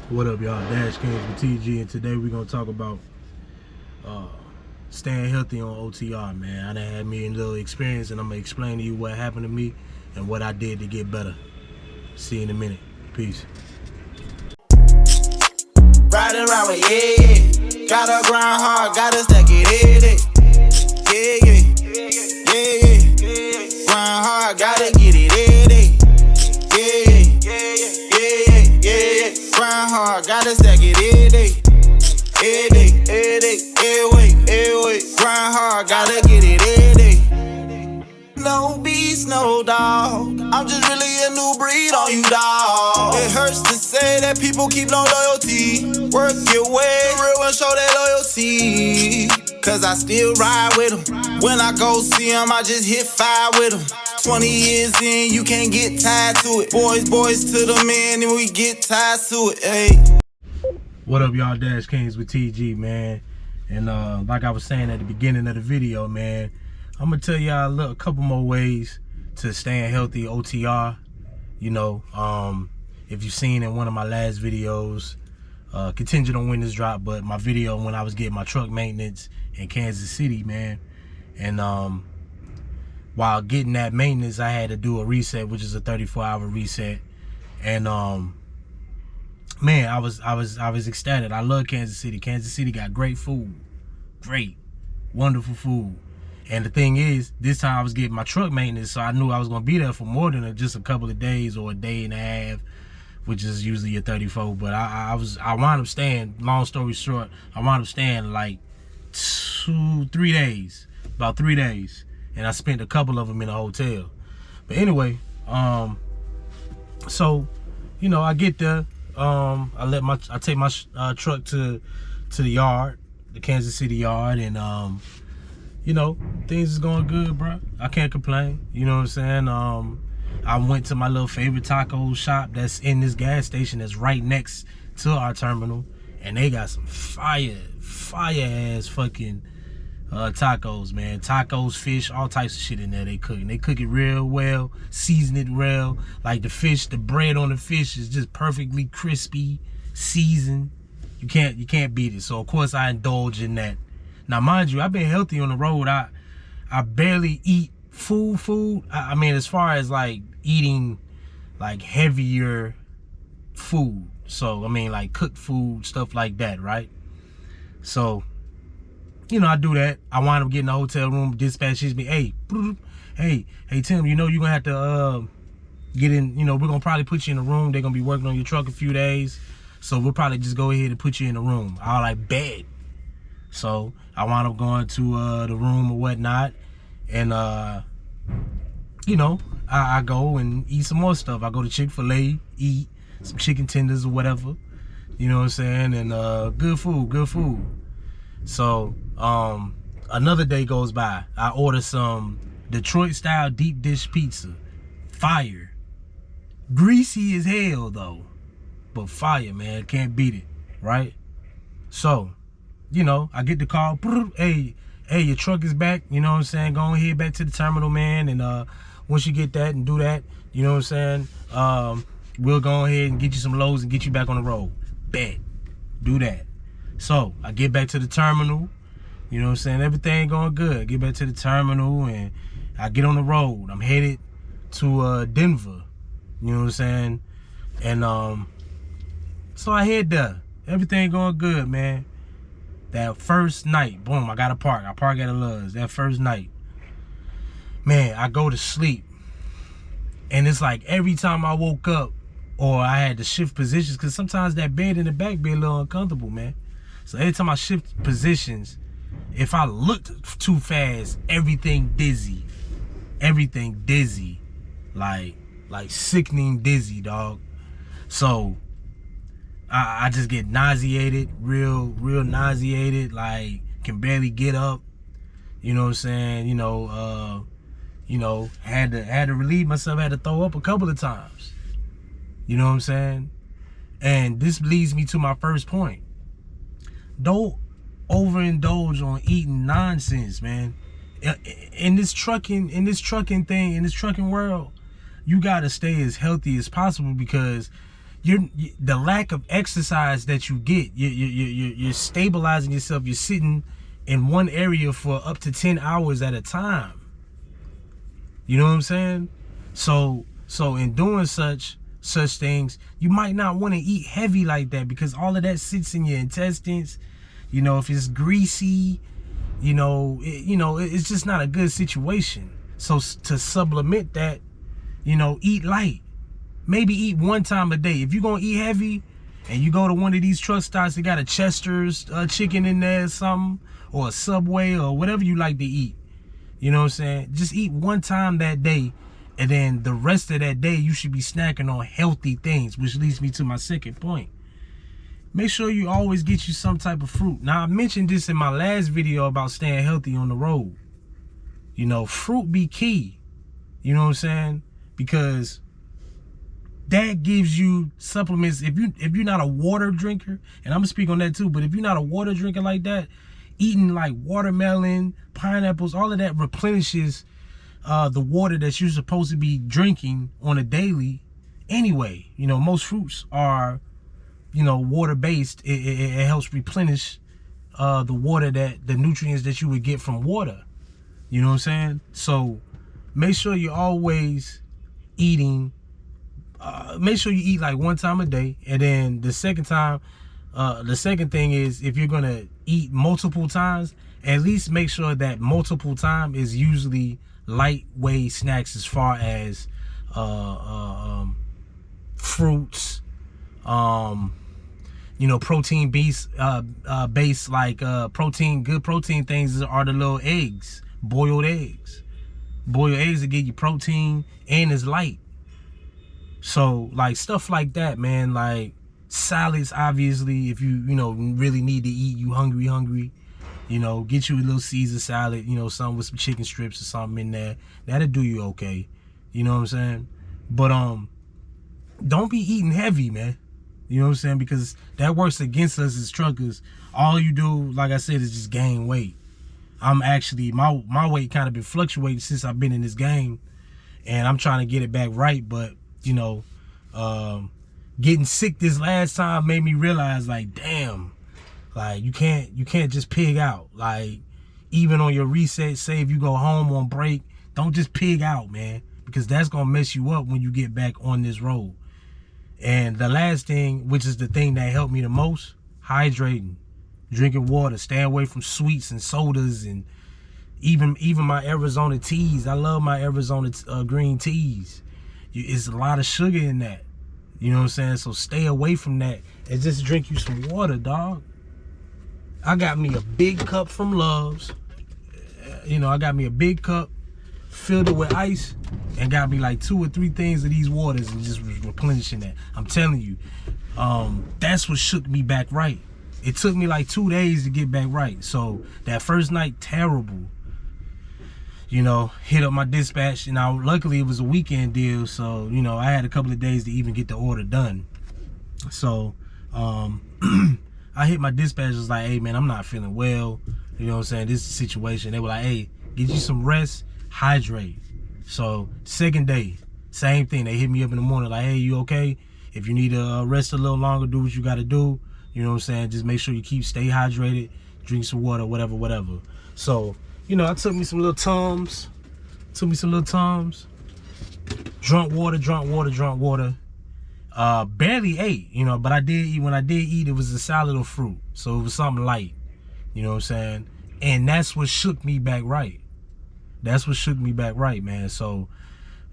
What up, y'all? Dash Kings with TG, and today we're gonna talk about staying healthy on OTR, man. I done had me a little experience, and I'm gonna explain to you what happened to me and what I did to get better. See you in a minute. Peace. Riding around with yeah. Gotta grind hard, gotta stack it yeah. Grind hard, gotta get it yeah. Grind hard, gotta stack it every day. Grind hard, gotta get it every day. No beast, no dog. I'm just really a new breed on you, dog. It hurts to say that people keep no loyalty. Work your way, real one show that loyalty. Cause I still ride with them. When I go see them, I just hit 5 with them. 20 years in, you can't get tied to it. Boys to the men, and we get tied to it, hey. What up, y'all? Dash Kings with TG, man. And like I was saying at the beginning of the video, man, I'm gonna tell y'all a couple more ways to staying healthy OTR. You know, if you've seen in one of my last videos, contingent on when this drop, but my video when I was getting my truck maintenance in Kansas City, man. And while getting that maintenance, I had to do a reset, which is a 34-hour reset. And man, I was ecstatic. I love Kansas City. Kansas City got great food, great, wonderful food. And the thing is, this time I was getting my truck maintenance, so I knew I was gonna be there for more than just a couple of days or a day and a half, which is usually a 34. But I wound up staying. Long story short, I wound up staying like 3 days, about 3 days, and I spent a couple of them in a hotel. But anyway, so you know, I get there. I take my truck to the yard, the Kansas City yard, and you know, things is going good, bro. I can't complain. You know what I'm saying? I went to my little favorite taco shop that's in this gas station that's right next to our terminal, and they got some fire ass fucking tacos, man. Tacos, fish, all types of shit in there they cooking. They cook it real well, season it well. Like the fish, the bread on the fish is just perfectly crispy, seasoned. You can't beat it. So of course I indulge in that. Now mind you, I've been healthy on the road. I barely eat food. I mean, as far as like eating like heavier food. So I mean, like cooked food, stuff like that, right? So you know, I do that. I wind up getting a hotel room. Dispatches me, hey Tim, you know you're gonna have to get in. You know, we're gonna probably put you in a room. They're gonna be working on your truck a few days, so we'll probably just go ahead and put you in a room. I was like, bet. So I wound up going to the room or whatnot, and you know, I go and eat some more stuff. I go to Chick-fil-A, eat some chicken tenders or whatever. You know what I'm saying? And good food. So another day goes by. I order some Detroit style deep dish pizza. Fire. Greasy as hell though, but fire, man. Can't beat it, right? So you know, I get the call, hey, your truck is back, you know what I'm saying? Go ahead back to the terminal, man, and once you get that and do that, you know what I'm saying, we'll go ahead and get you some loads and get you back on the road. Bet. Do that. So I get back to the terminal, you know what I'm saying? Everything going good. I get back to the terminal and I get on the road. I'm headed to Denver, you know what I'm saying? And so I head there. Everything going good, man. That first night, boom, I got to park. I park at a Love's. That first night, man, I go to sleep. And it's like every time I woke up or I had to shift positions, because sometimes that bed in the back be a little uncomfortable, man. So every time I shift positions, if I looked too fast, everything dizzy. Like sickening dizzy, dog. So I just get nauseated, real nauseated, like can barely get up. You know what I'm saying? You know, had to relieve myself, had to throw up a couple of times. You know what I'm saying? And this leads me to my first point. Don't overindulge on eating nonsense, man. In this trucking world, you gotta stay as healthy as possible, because the lack of exercise that you get, you're stabilizing yourself. You're sitting in one area for up to 10 hours at a time. You know what I'm saying? So in doing such things, you might not want to eat heavy like that, because all of that sits in your intestines. You know, if it's greasy, it's just not a good situation. So to supplement that, eat light. Maybe eat one time a day. If you're gonna eat heavy and you go to one of these truck stops that got a Chester's chicken in there or something, or a Subway or whatever you like to eat, you know what I'm saying? Just eat one time that day, and then the rest of that day you should be snacking on healthy things, which leads me to my second point. Make sure you always get you some type of fruit. Now, I mentioned this in my last video about staying healthy on the road. Fruit be key. You know what I'm saying? Because that gives you supplements. If you're not a water drinker, and I'm gonna speak on that too, but if you're not a water drinker like that, eating like watermelon, pineapples, all of that replenishes the water that you're supposed to be drinking on a daily anyway. Most fruits are water based. It helps replenish the water, the nutrients that you would get from water. You know what I'm saying? So make sure you're always eating. Make sure you eat like one time a day, and then the second thing is, if you're gonna eat multiple times, at least make sure that multiple time is usually lightweight snacks, as far as fruits, protein based like good protein things are the little eggs, boiled eggs. Boiled eggs will give you protein and it's light. So like stuff like that, man. Like salads, obviously, if you really need to eat, you hungry, get you a little Caesar salad, something with some chicken strips or something in there. That'll do you okay. You know what I'm saying? But don't be eating heavy, man. You know what I'm saying? Because that works against us as truckers. All you do, like I said, is just gain weight. I'm actually, my weight kind of been fluctuating since I've been in this game, and I'm trying to get it back right. But getting sick this last time made me realize, like, damn, like you can't just pig out. Like, even on your reset, say if you go home on break, don't just pig out, man, because that's gonna mess you up when you get back on this road. And the last thing, which is the thing that helped me the most, hydrating, drinking water, staying away from sweets and sodas, and even my Arizona teas. I love my Arizona green teas. It's a lot of sugar in that. You know what I'm saying? So stay away from that and just drink you some water, dog. I got me a big cup from Love's. I got me a big cup, filled it with ice, and got me like 2 or 3 things of these waters, and just replenishing that. I'm telling you, that's what shook me back right. It took me like 2 days to get back right. So that first night, terrible. Hit up my dispatch, and luckily it was a weekend deal, so I had a couple of days to even get the order done. So I hit my dispatch, was like, hey man, I'm not feeling well, you know what I'm saying, this is the situation. They were like, hey, get you some rest, hydrate. So second day, same thing. They hit me up in the morning like, hey, you okay? If you need to rest a little longer, do what you got to do. You know what I'm saying? Just make sure you stay hydrated, drink some water, whatever. So, I took me some little Tums. Drunk water. Barely ate, but I did eat. When I did eat, it was a salad or fruit. So it was something light. You know what I'm saying? And that's what shook me back right. Man. So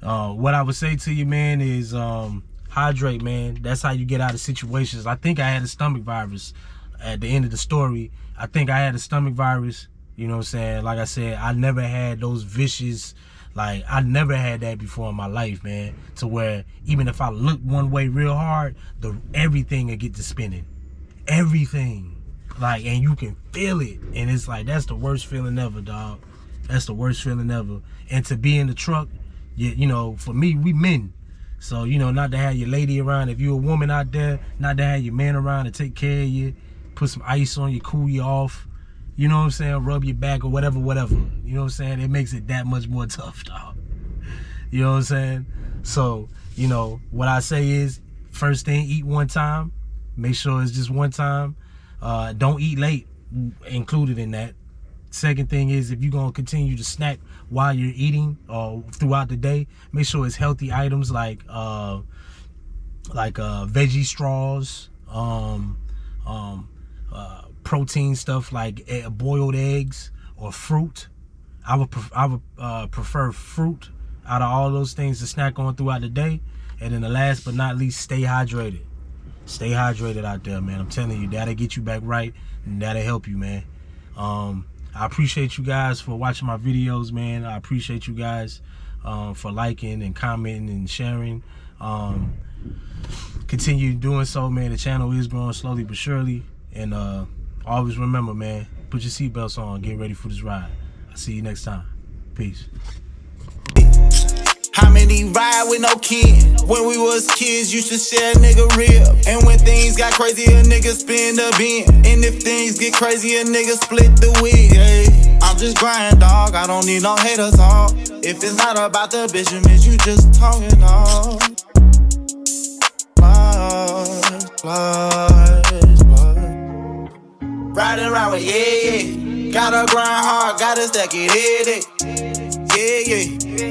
what I would say to you, man, is hydrate, man. That's how you get out of situations. I think I had a stomach virus at the end of the story. I think I had a stomach virus. You know what I'm saying? Like I said, I never had those vicious, like, I never had that before in my life, man. To where even if I look one way real hard, everything will get to spinning. Everything. Like, and you can feel it. And it's like, that's the worst feeling ever, dog. That's the worst feeling ever. And to be in the truck, for me, we men. So, not to have your lady around. If you're a woman out there, not to have your man around to take care of you, put some ice on you, cool you off. You know what I'm saying? Rub your back or whatever. You know what I'm saying? It makes it that much more tough, dog. You know what I'm saying? So, what I say is, First thing, eat one time. Make sure it's just one time. Don't eat late, included in that. Second thing is, if you're gonna continue to snack while you're eating or throughout the day, make sure it's healthy items like veggie straws, protein stuff like boiled eggs or fruit. I would prefer fruit out of all those things to snack on throughout the day. And then the last but not least, stay hydrated. Stay hydrated out there, man. I'm telling you, that'll get you back right, and that'll help you, man. I appreciate you guys for watching my videos, man. I appreciate you guys for liking and commenting and sharing. Continue doing so, man. The channel is growing slowly but surely. And always remember, man, put your seatbelts on, get ready for this ride. I'll see you next time. Peace. How many ride with no kin? When we was kids, used to share a nigga rib. And when things got crazy, a nigga spin the bin. And if things get crazy, a nigga split the wig. Hey, I'm just grind, dog. I don't need no haters, all. If it's not about the bitch, it means you just talking, dog. Riding around with yeah. Gotta grind hard, gotta stack it, yeah.